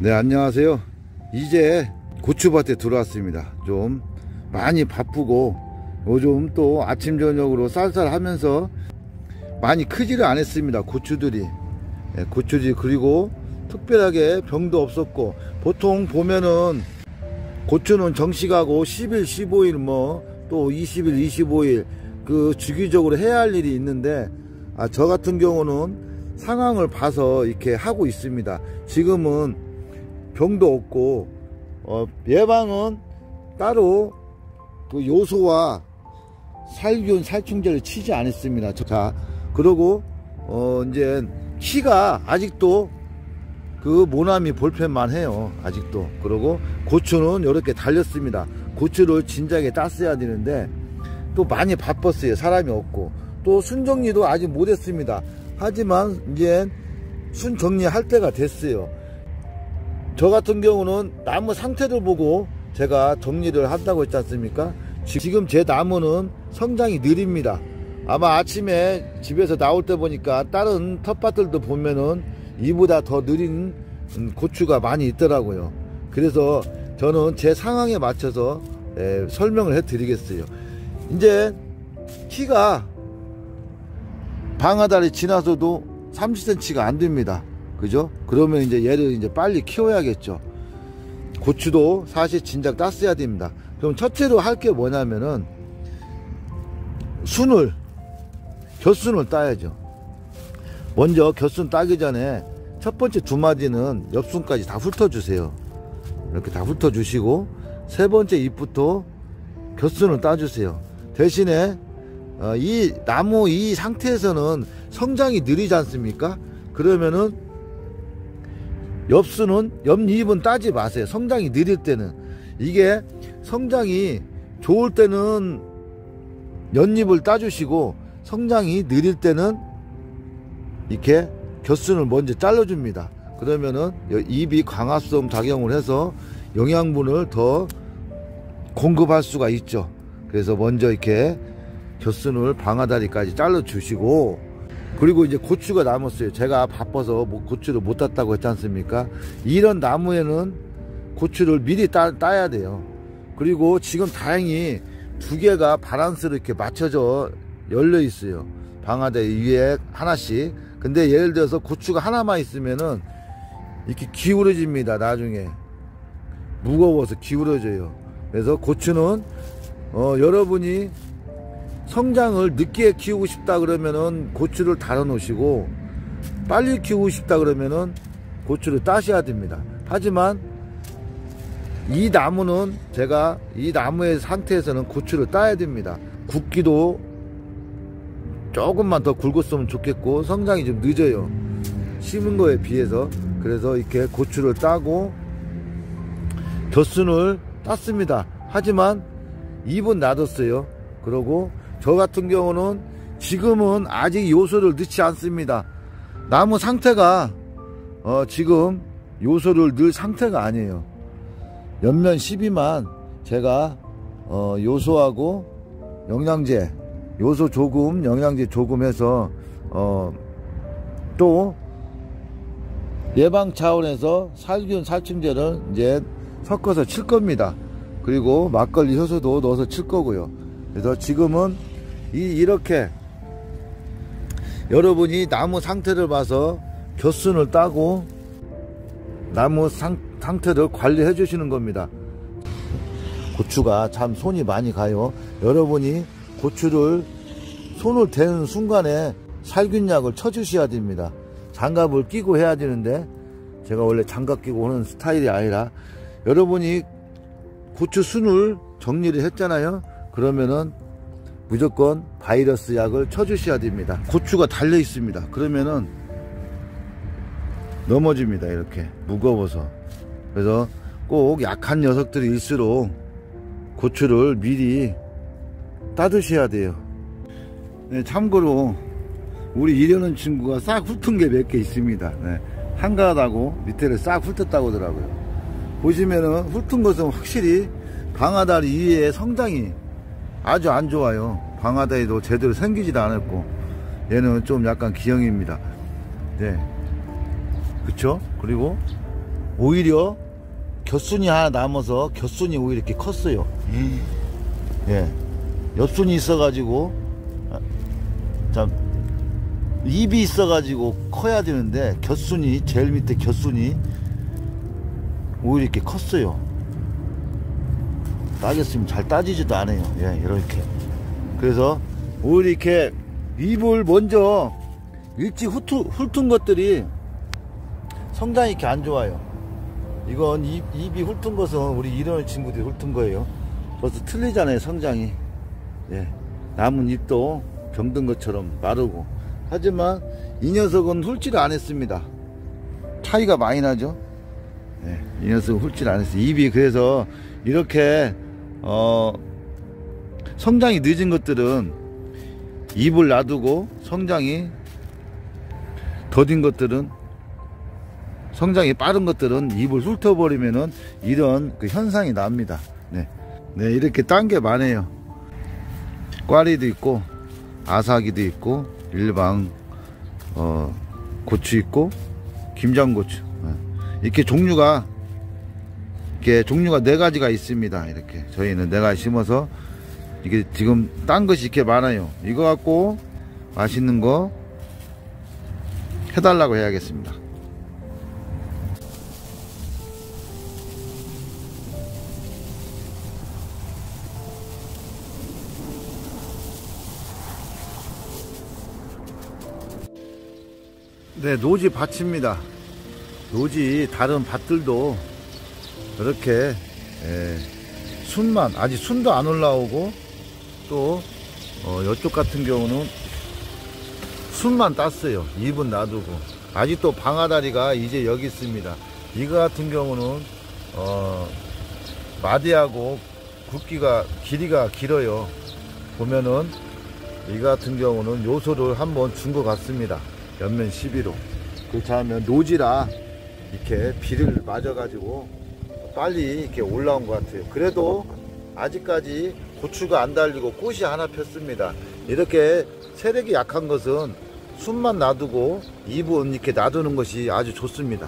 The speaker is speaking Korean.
네, 안녕하세요. 이제 고추밭에 들어왔습니다. 좀 많이 바쁘고 요즘 또 아침 저녁으로 쌀쌀하면서 많이 크지를 않았습니다. 고추들이. 고추들이 그리고 특별하게 병도 없었고, 보통 보면은 고추는 정식하고 10일 15일 또 20일 25일 그 주기적으로 해야 할 일이 있는데, 저 같은 경우는 상황을 봐서 이렇게 하고 있습니다. 지금은 병도 없고 예방은 따로 그 요소와 살균 살충제를 치지 않았습니다. 자, 그리고 이제 키가 아직도 그 모나미 볼펜만 해요. 아직도. 그리고 고추는 이렇게 달렸습니다. 고추를 진작에 땄어야 되는데 또 많이 바빴어요. 사람이 없고. 또 순정리도 아직 못했습니다. 하지만 이제 순정리할 때가 됐어요. 저 같은 경우는 나무 상태를 보고 제가 정리를 한다고 했지 않습니까? 지금 제 나무는 성장이 느립니다. 아마 아침에 집에서 나올 때 보니까 다른 텃밭들도 보면은 이보다 더 느린 고추가 많이 있더라고요. 그래서 저는 제 상황에 맞춰서 설명을 해 드리겠어요. 이제 키가 방아다리 지나서도 30cm가 안 됩니다. 그죠? 그러면 이제 얘를 이제 빨리 키워야겠죠. 고추도 사실 진작 땄어야 됩니다. 그럼 첫째로 할 게 뭐냐면은 곁순을 따야죠. 먼저 곁순 따기 전에 첫 번째 두 마디는 옆순까지 다 훑어주세요. 이렇게 다 훑어주시고 세 번째 잎부터 곁순을 따주세요. 대신에 이 나무 이 상태에서는 성장이 느리지 않습니까? 그러면은 옆잎은 따지 마세요. 성장이 느릴 때는. 이게 성장이 좋을 때는 연잎을 따주시고, 성장이 느릴 때는 이렇게 곁순을 먼저 잘라줍니다. 그러면은 잎이 광합성 작용을 해서 영양분을 더 공급할 수가 있죠. 그래서 먼저 이렇게 곁순을 방아다리까지 잘라주시고, 그리고 이제 고추가 남았어요. 제가 바빠서 고추를 못 땄다고 했지 않습니까? 이런 나무에는 고추를 미리 따야 돼요. 그리고 지금 다행히 두 개가 바란스로 이렇게 맞춰져 열려 있어요. 방아다리 위에 하나씩. 근데 예를 들어서 고추가 하나만 있으면은 이렇게 기울어집니다. 나중에 무거워서 기울어져요. 그래서 고추는 여러분이 성장을 늦게 키우고 싶다 그러면은 고추를 달아 놓으시고, 빨리 키우고 싶다 그러면은 고추를 따셔야 됩니다. 하지만 이 나무는 제가 이 나무의 상태에서는 고추를 따야 됩니다. 굵기도 조금만 더 굵었으면 좋겠고, 성장이 좀 늦어요. 심은 거에 비해서. 그래서 이렇게 고추를 따고 곁순을 땄습니다. 하지만 잎은 놔뒀어요. 그러고 저 같은 경우는 지금은 아직 요소를 넣지 않습니다. 나무 상태가 지금 요소를 넣을 상태가 아니에요. 옆면 12만 제가 요소하고 영양제, 요소 조금, 영양제 조금 해서 또 예방 차원에서 살균 살충제를 이제 섞어서 칠 겁니다. 그리고 막걸리 효소도 넣어서 칠 거고요. 그래서 지금은 이렇게 여러분이 나무 상태를 봐서 곁순을 따고 나무 상태를 관리해 주시는 겁니다. 고추가 참 손이 많이 가요. 여러분이 고추를 손을 대는 순간에 살균약을 쳐 주셔야 됩니다. 장갑을 끼고 해야 되는데 제가 원래 장갑 끼고 하는 스타일이 아니라, 여러분이 고추 순을 정리를 했잖아요. 그러면은 무조건 바이러스 약을 쳐주셔야 됩니다. 고추가 달려 있습니다. 그러면은 넘어집니다. 이렇게 무거워서. 그래서 꼭 약한 녀석들이 있을수록 고추를 미리 따두셔야 돼요. 네, 참고로 우리 일하는 친구가 싹 훑은 게 몇 개 있습니다. 네, 한가하다고 밑에를 싹 훑었다고 하더라고요. 보시면은 훑은 것은 확실히 방아다리 위에 성장이 아주 안 좋아요. 방아다리도 제대로 생기지도 않았고, 얘는 좀 약간 기형입니다. 네, 그쵸? 그리고 오히려 곁순이 하나 남아서 곁순이 오히려 이렇게 컸어요. 예, 엽순이 있어가지고 참 잎이 있어가지고 커야 되는데 곁순이 제일 밑에 곁순이 오히려 이렇게 컸어요. 따졌으면 잘 따지지도 않아요. 예, 이렇게. 그래서 오히려 이렇게 잎을 먼저 일찍 훑은 것들이 성장이 이렇게 안 좋아요. 이건 잎이 훑은 것은 우리 이런 친구들이 훑은 거예요. 벌써 틀리잖아요, 성장이. 예, 남은 잎도 병든 것처럼 마르고. 하지만 이 녀석은 훑지를 안 했습니다. 차이가 많이 나죠. 예, 이 녀석은 훑지를 안 했어요. 잎이. 그래서 이렇게 성장이 늦은 것들은 잎을 놔두고, 성장이 더딘 것들은, 성장이 빠른 것들은 잎을 훑어버리면은 이런 그 현상이 납니다. 네, 네, 이렇게 딴 게 많아요. 꽈리도 있고 아사기도 있고 일반 고추 있고 김장고추, 이렇게 종류가 4가지가 있습니다. 이렇게 저희는 4가지 심어서 이게 지금 딴 것이 이렇게 많아요. 이거 갖고 맛있는 거 해달라고 해야겠습니다. 네, 노지 밭입니다. 노지 다른 밭들도 이렇게 순만, 아직 순도 안 올라오고, 또 이쪽 같은 경우는 순만 땄어요. 잎은 놔두고. 아직도 방아다리가 이제 여기 있습니다. 이거 같은 경우는 마디하고 굵기가, 길이가 길어요. 보면은 이거 같은 경우는 요소를 한번 준 것 같습니다. 옆면 12로. 그렇지 않으면 노지라 이렇게 비를 맞아 가지고 빨리 이렇게 올라온 것 같아요. 그래도 아직까지 고추가 안 달리고 꽃이 하나 폈습니다. 이렇게 세력이 약한 것은 순만 놔두고 잎은 이렇게 놔두는 것이 아주 좋습니다.